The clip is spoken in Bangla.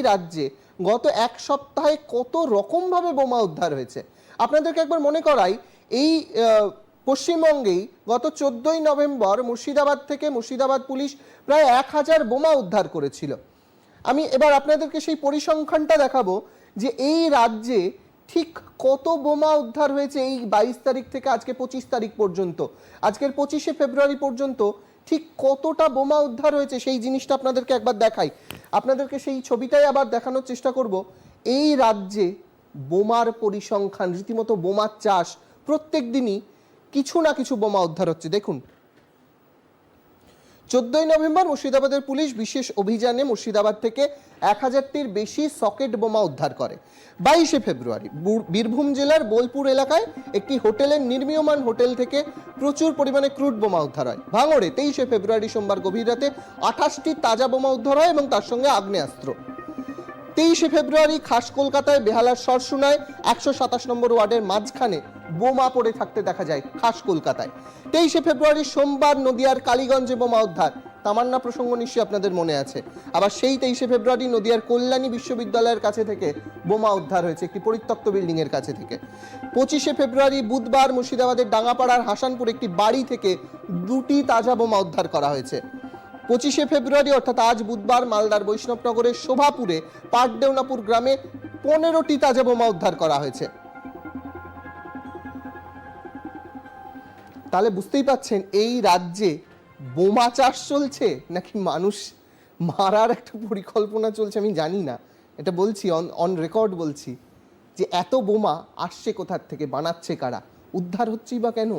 রাজ্যে গত এক সপ্তাহে কত রকমভাবে বোমা উদ্ধার হয়েছে। আপনাদেরকে একবার মনে করাই, এই পশ্চিমবঙ্গেই গত 14ই নভেম্বর মুর্শিদাবাদ থেকে মুর্শিদাবাদ পুলিশ প্রায় 1000 বোমা উদ্ধার করেছিল। আমি এবার আপনাদেরকে সেই পরিসংখ্যানটা দেখাবো যে এই রাজ্যে ঠিক কত বোমা উদ্ধার হয়েছে এই 22 তারিখ থেকে আজকে 25 তারিখ পর্যন্ত। আজকের 25শে ফেব্রুয়ারি পর্যন্ত ঠিক কতটা বোমা উদ্ধার হয়েছে সেই জিনিসটা আপনাদেরকে একবার দেখাই। আপনাদেরকে সেই ছবিটাই আবার দেখানোর চেষ্টা করব। এই রাজ্যে বোমার পরিসংখ্যান, রীতিমতো বোমার চাষ, প্রত্যেক দিনই কিছু না কিছু বোমা উদ্ধার হচ্ছে। দেখুন, 14ই নভেম্বর মুর্শিদাবাদের পুলিশ বিশেষ অভিযানে মুর্শিদাবাদ থেকে 1000টির বেশি সকেট বোমা উদ্ধার করে। 22শে ফেব্রুয়ারি বীরভূম জেলার বোলপুর এলাকায় একটি হোটেলের নির্মীয়মান হোটেল থেকে প্রচুর পরিমাণে ক্রুড বোমা উদ্ধার হয়। ভাঙড়ে 23শে ফেব্রুয়ারি সোমবার গভীর রাতে 28টি তাজা বোমা উদ্ধার হয় এবং তার সঙ্গে আগ্নেয়াস্ত্র। 23শে ফেব্রুয়ারি খাস কলকাতায় বেহালার সরসুনায় 127 নম্বর ওয়ার্ডের মাঝখানে বোমা পড়ে থাকতে দেখা যায় খাস কলকাতায়। 23শে ফেব্রুয়ারি সোমবার নদিয়ার কালীগঞ্জে বোমা উদ্ধার। তামান্না প্রসঙ্গ নিশ্চয়ই আপনাদের মনে আছে। আবার সেই 23শে ফেব্রুয়ারি নদিয়ার কল্যাণী বিশ্ববিদ্যালয়ের কাছে থেকে বোমা উদ্ধার হয়েছে একটি পরিত্যক্ত বিল্ডিং এর কাছে থেকে। 25শে ফেব্রুয়ারি বুধবার মুর্শিদাবাদের ডাঙ্গাপাড়ার হাসানপুর একটি বাড়ি থেকে 2টি তাজা বোমা উদ্ধার করা হয়েছে। 25শে ফেব্রুয়ারি অর্থাৎ আজ বুধবার মালদার বৈষ্ণবনগরের শোভাপুরে পাটদেওনাপুর গ্রামে 15টি তাজা বোমা উদ্ধার করা হয়েছে। তাহলে বুঝতেই পাচ্ছেন এই রাজ্যে বোমা চাষ চলছে নাকি মানুষ মারার একটা পরিকল্পনা চলছে আমি জানি না। এটা বলছি অন রেকর্ড বলছি যে এত বোমা আসছে কোথার থেকে, বানাচ্ছে কারা, উদ্ধার হচ্ছেই বা কেন।